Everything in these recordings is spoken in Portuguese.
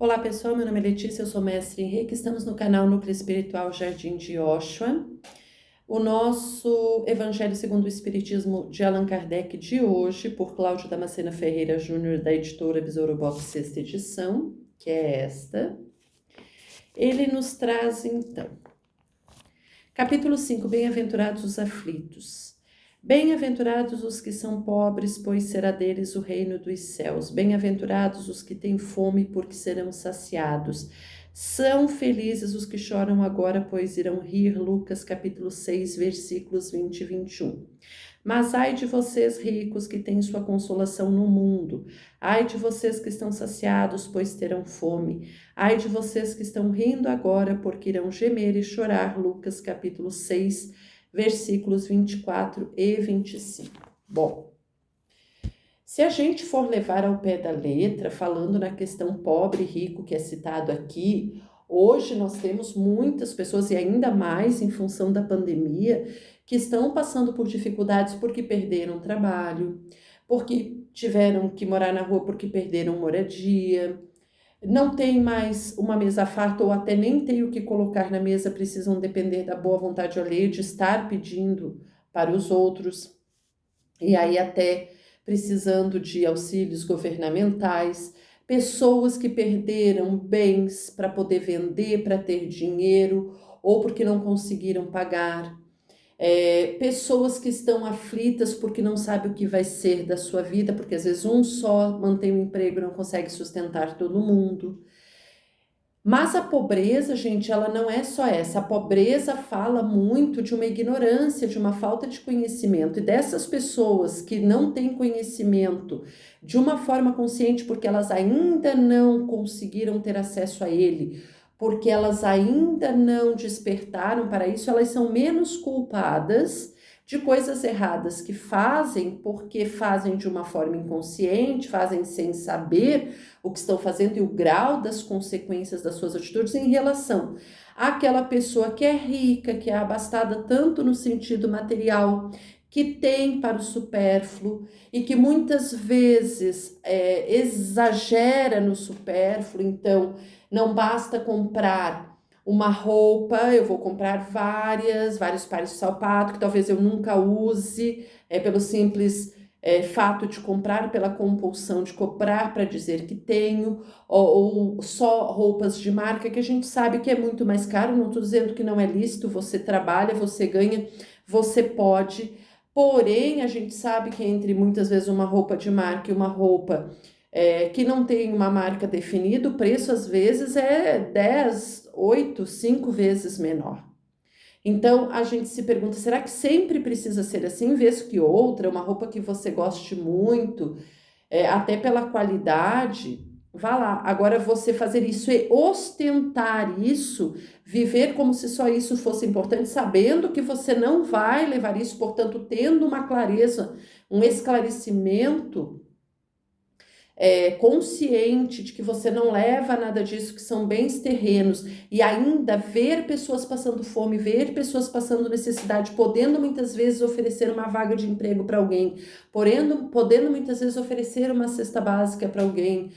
Olá pessoal, meu nome é Letícia, eu sou mestre em Reiki, estamos no canal Núcleo Espiritual Jardim de Yoshua. O nosso Evangelho segundo o Espiritismo de Allan Kardec de hoje, por Cláudio Damasceno Ferreira Júnior, da editora Besouro Box, sexta edição, que é esta. Ele nos traz então, capítulo 5, Bem-aventurados os aflitos. Bem-aventurados os que são pobres, pois será deles o reino dos céus. Bem-aventurados os que têm fome, porque serão saciados. São felizes os que choram agora, pois irão rir. Lucas capítulo 6, versículos 20 e 21. Mas ai de vocês ricos que têm sua consolação no mundo. Ai de vocês que estão saciados, pois terão fome. Ai de vocês que estão rindo agora, porque irão gemer e chorar. Lucas capítulo 6, versículos 24 e 25. Bom, se a gente for levar ao pé da letra, falando na questão pobre e rico que é citado aqui, hoje nós temos muitas pessoas, e ainda mais em função da pandemia, que estão passando por dificuldades porque perderam o trabalho, porque tiveram que morar na rua porque perderam moradia, não tem mais uma mesa farta ou até nem tem o que colocar na mesa, precisam depender da boa vontade alheia de estar pedindo para os outros, e aí até precisando de auxílios governamentais, pessoas que perderam bens para poder vender, para ter dinheiro, ou porque não conseguiram pagar. Pessoas que estão aflitas porque não sabem o que vai ser da sua vida, porque às vezes um só mantém um emprego e não consegue sustentar todo mundo. Mas a pobreza, gente, ela não é só essa. A pobreza fala muito de uma ignorância, de uma falta de conhecimento. E dessas pessoas que não têm conhecimento de uma forma consciente, porque elas ainda não conseguiram ter acesso a ele, porque elas ainda não despertaram para isso, elas são menos culpadas de coisas erradas que fazem, porque fazem de uma forma inconsciente, fazem sem saber o que estão fazendo e o grau das consequências das suas atitudes em relação àquela pessoa que é rica, que é abastada tanto no sentido material, que tem para o supérfluo e que muitas vezes exagera no supérfluo. Então não basta comprar uma roupa, eu vou comprar vários pares de sapato que talvez eu nunca use, pelo simples fato de comprar, pela compulsão de comprar para dizer que tenho, ou só roupas de marca que a gente sabe que é muito mais caro. Não estou dizendo que não é lícito, você trabalha, você ganha, você pode, porém a gente sabe que entre muitas vezes uma roupa de marca e uma roupa que não tem uma marca definida, o preço às vezes é 10, 8, 5 vezes menor. Então a gente se pergunta, será que sempre precisa ser assim, vez que outra, uma roupa que você goste muito, até pela qualidade, vá lá. Agora você fazer isso e ostentar isso, viver como se só isso fosse importante, sabendo que você não vai levar isso, portanto tendo uma clareza, um esclarecimento consciente de que você não leva nada disso, que são bens terrenos, e ainda ver pessoas passando fome, ver pessoas passando necessidade, podendo muitas vezes oferecer uma vaga de emprego para alguém, podendo muitas vezes oferecer uma cesta básica para alguém,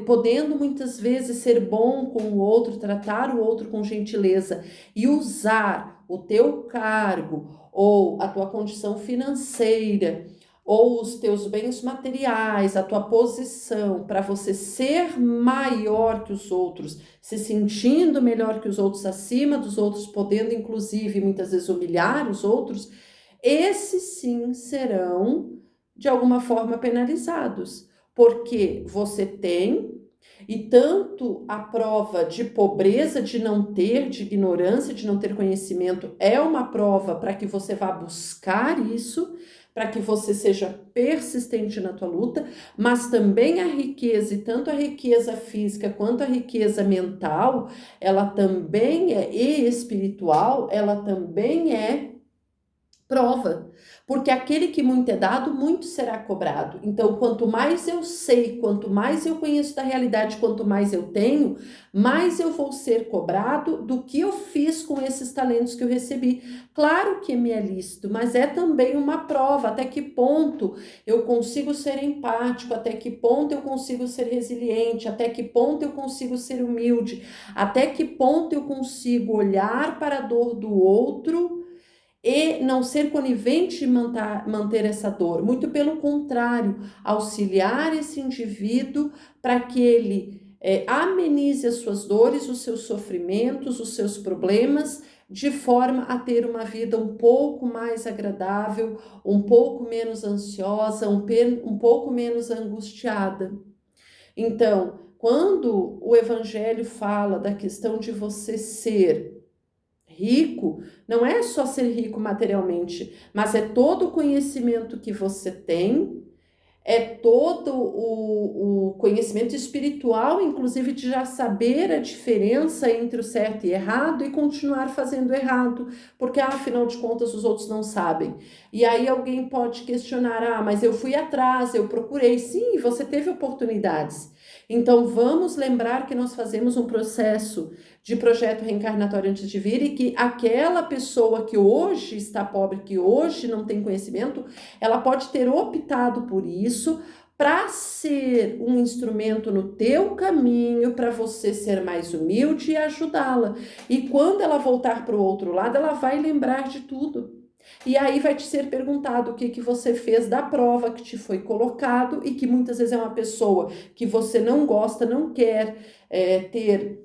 podendo muitas vezes ser bom com o outro, tratar o outro com gentileza e usar o teu cargo ou a tua condição financeira ou os teus bens materiais, a tua posição, para você ser maior que os outros, se sentindo melhor que os outros, acima dos outros, podendo inclusive muitas vezes humilhar os outros, esses sim serão de alguma forma penalizados, porque você tem, e tanto a prova de pobreza, de não ter, de ignorância, de não ter conhecimento, é uma prova para que você vá buscar isso, para que você seja persistente na tua luta, mas também a riqueza, e tanto a riqueza física quanto a riqueza mental, ela também e espiritual, ela também é prova, porque aquele que muito é dado, muito será cobrado. Então, quanto mais eu sei, quanto mais eu conheço da realidade, quanto mais eu tenho, mais eu vou ser cobrado do que eu fiz com esses talentos que eu recebi. Claro que me é lícito, mas é também uma prova, até que ponto eu consigo ser empático, até que ponto eu consigo ser resiliente, até que ponto eu consigo ser humilde, até que ponto eu consigo olhar para a dor do outro e não ser conivente em manter essa dor. Muito pelo contrário, auxiliar esse indivíduo para que ele amenize as suas dores, os seus sofrimentos, os seus problemas, de forma a ter uma vida um pouco mais agradável, um pouco menos ansiosa, um pouco menos angustiada. Então, quando o Evangelho fala da questão de você ser rico, não é só ser rico materialmente, mas é todo o conhecimento que você tem, é todo o conhecimento espiritual, inclusive de já saber a diferença entre o certo e errado e continuar fazendo errado, porque afinal de contas os outros não sabem. E aí alguém pode questionar, mas eu fui atrás, eu procurei. Sim, você teve oportunidades. Então vamos lembrar que nós fazemos um processo de projeto reencarnatório antes de vir e que aquela pessoa que hoje está pobre, que hoje não tem conhecimento, ela pode ter optado por isso para ser um instrumento no teu caminho, para você ser mais humilde e ajudá-la. E quando ela voltar para o outro lado, ela vai lembrar de tudo. E aí vai te ser perguntado o que você fez da prova que te foi colocado e que muitas vezes é uma pessoa que você não gosta, não quer ter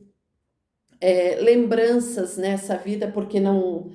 lembranças nessa vida porque não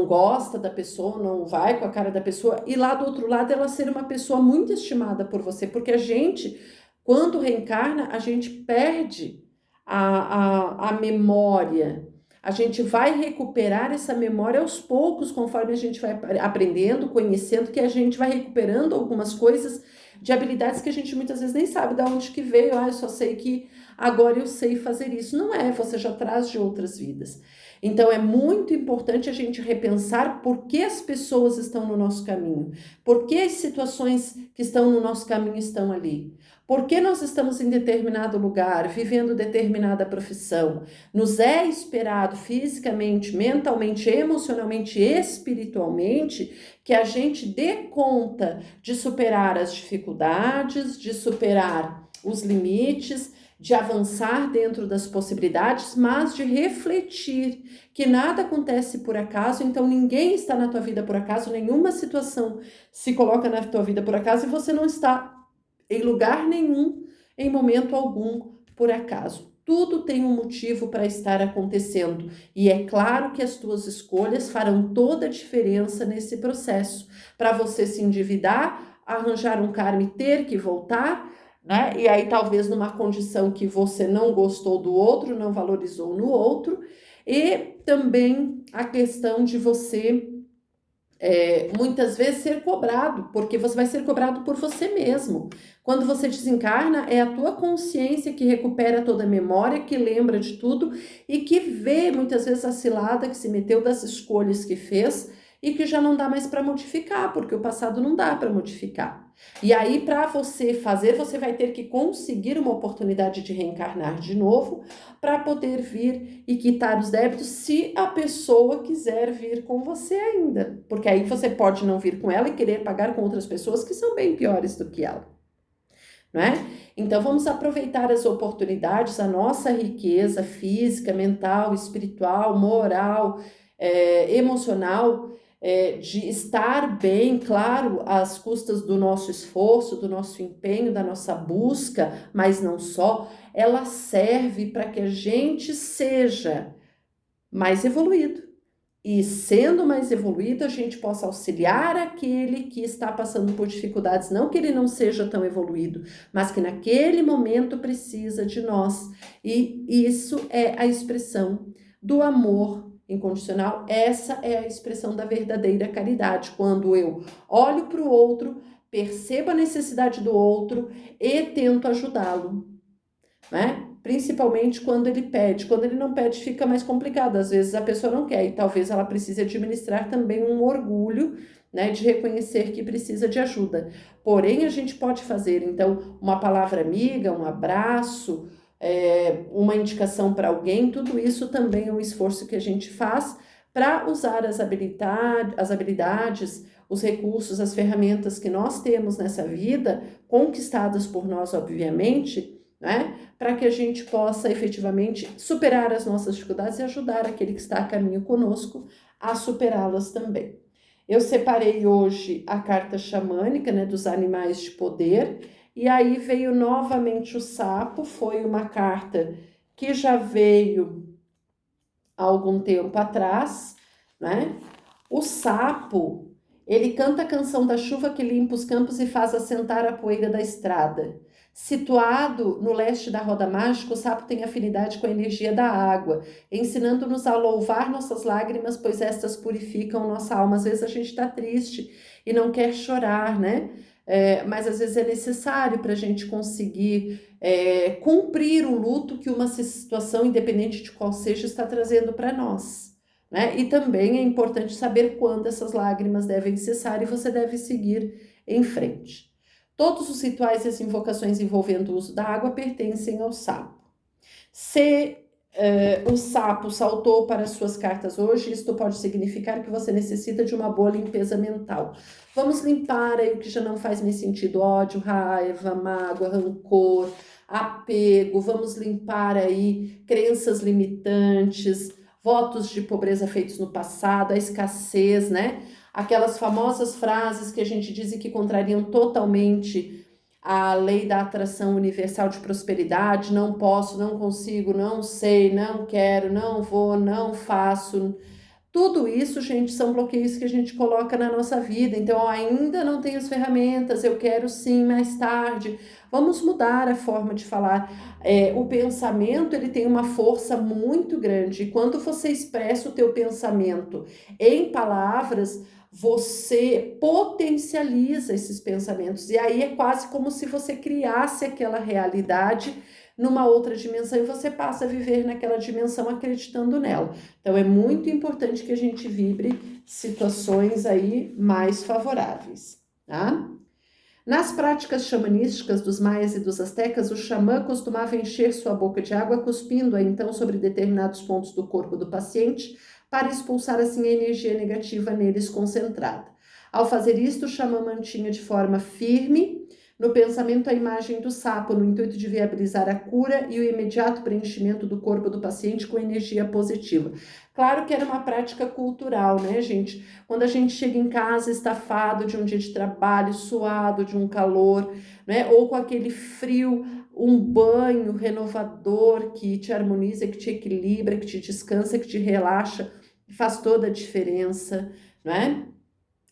gosta da pessoa, não vai com a cara da pessoa, e lá do outro lado ela ser uma pessoa muito estimada por você, porque a gente, quando reencarna, a gente perde a memória. A gente vai recuperar essa memória aos poucos, conforme a gente vai aprendendo, conhecendo, que a gente vai recuperando algumas coisas de habilidades que a gente muitas vezes nem sabe de onde que veio. Eu só sei que agora eu sei fazer isso. Não é, você já traz de outras vidas. Então é muito importante a gente repensar por que as pessoas estão no nosso caminho, por que as situações que estão no nosso caminho estão ali. Por que nós estamos em determinado lugar, vivendo determinada profissão? Nos é esperado fisicamente, mentalmente, emocionalmente, espiritualmente, que a gente dê conta de superar as dificuldades, de superar os limites, de avançar dentro das possibilidades, mas de refletir que nada acontece por acaso, então ninguém está na tua vida por acaso, nenhuma situação se coloca na tua vida por acaso e você não está em lugar nenhum, em momento algum, por acaso. Tudo tem um motivo para estar acontecendo e é claro que as tuas escolhas farão toda a diferença nesse processo. Para você se endividar, arranjar um karma e ter que voltar, né? E aí talvez numa condição que você não gostou do outro, não valorizou no outro, e também a questão de você muitas vezes ser cobrado, porque você vai ser cobrado por você mesmo. Quando você desencarna, é a tua consciência que recupera toda a memória, que lembra de tudo e que vê muitas vezes a cilada que se meteu das escolhas que fez e que já não dá mais para modificar, porque o passado não dá para modificar. E aí, para você fazer, você vai ter que conseguir uma oportunidade de reencarnar de novo para poder vir e quitar os débitos, se a pessoa quiser vir com você ainda. Porque aí você pode não vir com ela e querer pagar com outras pessoas que são bem piores do que ela. Não é? Então vamos aproveitar as oportunidades, a nossa riqueza física, mental, espiritual, moral, emocional, de estar bem, claro, às custas do nosso esforço, do nosso empenho, da nossa busca, mas não só, ela serve para que a gente seja mais evoluído. E sendo mais evoluído, a gente possa auxiliar aquele que está passando por dificuldades, não que ele não seja tão evoluído, mas que naquele momento precisa de nós. E isso é a expressão do amor incondicional, essa é a expressão da verdadeira caridade, quando eu olho para o outro, percebo a necessidade do outro e tento ajudá-lo. né? Principalmente quando ele pede. Quando ele não pede, fica mais complicado. Às vezes a pessoa não quer e talvez ela precise administrar também um orgulho, né, de reconhecer que precisa de ajuda. Porém, a gente pode fazer, então, uma palavra amiga, um abraço, uma indicação para alguém, tudo isso também é um esforço que a gente faz para usar as habilidades, os recursos, as ferramentas que nós temos nessa vida, conquistadas por nós, obviamente, né? Para que a gente possa efetivamente superar as nossas dificuldades e ajudar aquele que está a caminho conosco a superá-las também. Eu separei hoje a carta xamânica, né, dos animais de poder, e aí veio novamente o sapo, foi uma carta que já veio há algum tempo atrás, né? O sapo, ele canta a canção da chuva que limpa os campos e faz assentar a poeira da estrada. Situado no leste da roda mágica, o sapo tem afinidade com a energia da água, ensinando-nos a louvar nossas lágrimas, pois estas purificam nossa alma. Às vezes a gente está triste e não quer chorar, né? Mas às vezes é necessário para a gente conseguir cumprir o luto que uma situação, independente de qual seja, está trazendo para nós. Né? E também é importante saber quando essas lágrimas devem cessar e você deve seguir em frente. Todos os rituais e as invocações envolvendo o uso da água pertencem ao sapo. Se o sapo saltou para as suas cartas hoje, isto pode significar que você necessita de uma boa limpeza mental. Vamos limpar aí o que já não faz mais sentido: ódio, raiva, mágoa, rancor, apego. Vamos limpar aí crenças limitantes, votos de pobreza feitos no passado, a escassez, né? Aquelas famosas frases que a gente diz e que contrariam totalmente a lei da atração universal de prosperidade: não posso, não consigo, não sei, não quero, não vou, não faço. Tudo isso, gente, são bloqueios que a gente coloca na nossa vida. Então, eu ainda não tenho as ferramentas, eu quero sim mais tarde. Vamos mudar a forma de falar. O pensamento, ele tem uma força muito grande. E quando você expressa o teu pensamento em palavras, você potencializa esses pensamentos. E aí é quase como se você criasse aquela realidade numa outra dimensão e você passa a viver naquela dimensão acreditando nela. Então é muito importante que a gente vibre situações aí mais favoráveis, tá? Nas práticas xamanísticas dos maias e dos astecas, o xamã costumava encher sua boca de água, cuspindo-a então sobre determinados pontos do corpo do paciente, para expulsar assim a energia negativa neles concentrada. Ao fazer isto, o xamã mantinha de forma firme no pensamento a imagem do sapo, no intuito de viabilizar a cura e o imediato preenchimento do corpo do paciente com energia positiva. Claro que era uma prática cultural, né, gente? Quando a gente chega em casa estafado de um dia de trabalho, suado de um calor, né? Ou com aquele frio, um banho renovador que te harmoniza, que te equilibra, que te descansa, que te relaxa, faz toda a diferença, né?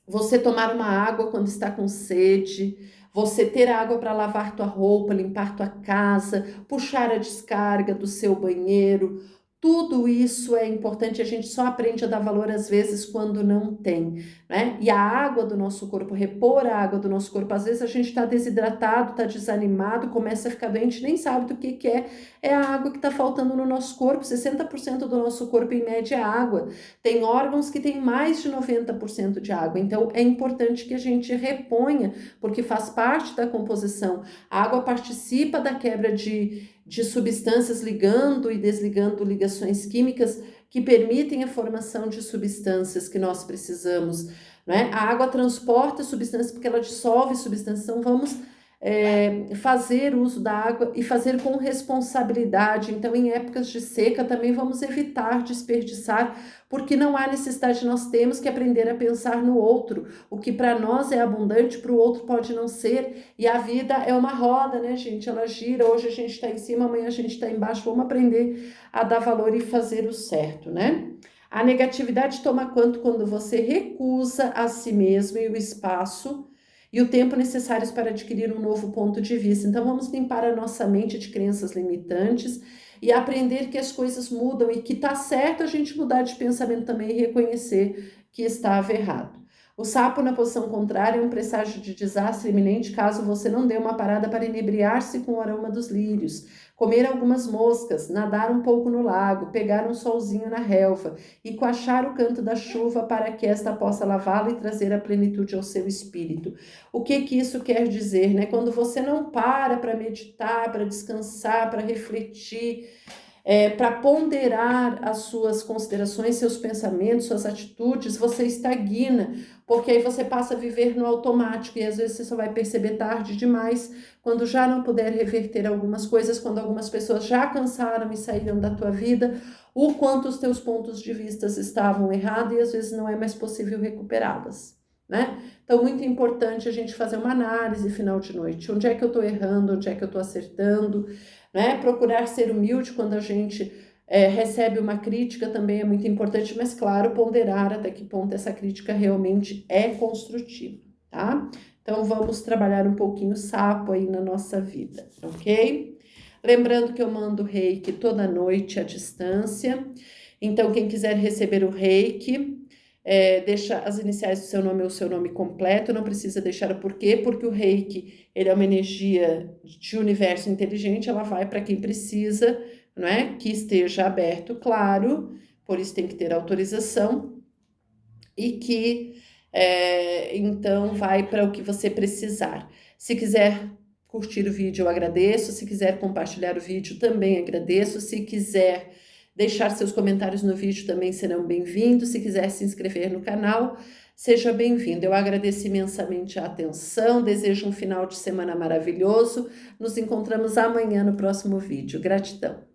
Você tomar uma água quando está com sede, você ter água para lavar tua roupa, limpar tua casa, puxar a descarga do seu banheiro. Tudo isso é importante, a gente só aprende a dar valor às vezes quando não tem, né? E a água do nosso corpo, repor a água do nosso corpo, às vezes a gente está desidratado, está desanimado, começa a ficar doente, nem sabe do que é. É a água que está faltando no nosso corpo. 60% do nosso corpo em média é água. Tem órgãos que têm mais de 90% de água, então é importante que a gente reponha, porque faz parte da composição. A água participa da quebra de substâncias, ligando e desligando ligações químicas que permitem a formação de substâncias que nós precisamos, né? A água transporta substâncias porque ela dissolve substâncias, então vamos fazer uso da água e fazer com responsabilidade. Então, em épocas de seca, também vamos evitar desperdiçar, porque não há necessidade, nós temos que aprender a pensar no outro. O que para nós é abundante, para o outro pode não ser, e a vida é uma roda, né, gente? Ela gira, hoje a gente está em cima, amanhã a gente está embaixo, vamos aprender a dar valor e fazer o certo, né? A negatividade toma conta quando você recusa a si mesmo e o espaço e o tempo necessários para adquirir um novo ponto de vista. Então, vamos limpar a nossa mente de crenças limitantes e aprender que as coisas mudam e que está certo a gente mudar de pensamento também e reconhecer que estava errado. O sapo na posição contrária é um presságio de desastre iminente caso você não dê uma parada para inebriar-se com o aroma dos lírios, comer algumas moscas, nadar um pouco no lago, pegar um solzinho na relva e coachar o canto da chuva para que esta possa lavá-lo e trazer a plenitude ao seu espírito. O que isso quer dizer, né? Quando você não para meditar, para descansar, para refletir, para ponderar as suas considerações, seus pensamentos, suas atitudes, você estagna, porque aí você passa a viver no automático e às vezes você só vai perceber tarde demais, quando já não puder reverter algumas coisas, quando algumas pessoas já cansaram e saíram da tua vida, o quanto os teus pontos de vista estavam errados e às vezes não é mais possível recuperá-las, né? Então, muito importante a gente fazer uma análise final de noite. Onde é que eu estou errando? Onde é que eu estou acertando? Né? Procurar ser humilde quando a gente recebe uma crítica também é muito importante, mas claro, ponderar até que ponto essa crítica realmente é construtiva, tá? Então, vamos trabalhar um pouquinho o sapo aí na nossa vida, ok? Lembrando que eu mando reiki toda noite à distância, então quem quiser receber o reiki, deixa as iniciais do seu nome ou o seu nome completo, não precisa deixar o porquê, porque o reiki, ele é uma energia de universo inteligente, ela vai para quem precisa, não é? Que esteja aberto, claro, por isso tem que ter autorização, e que, então, vai para o que você precisar. Se quiser curtir o vídeo, eu agradeço, se quiser compartilhar o vídeo, também agradeço, se quiser deixar seus comentários no vídeo também serão bem-vindos. Se quiser se inscrever no canal, seja bem-vindo. Eu agradeço imensamente a atenção, desejo um final de semana maravilhoso. Nos encontramos amanhã no próximo vídeo. Gratidão.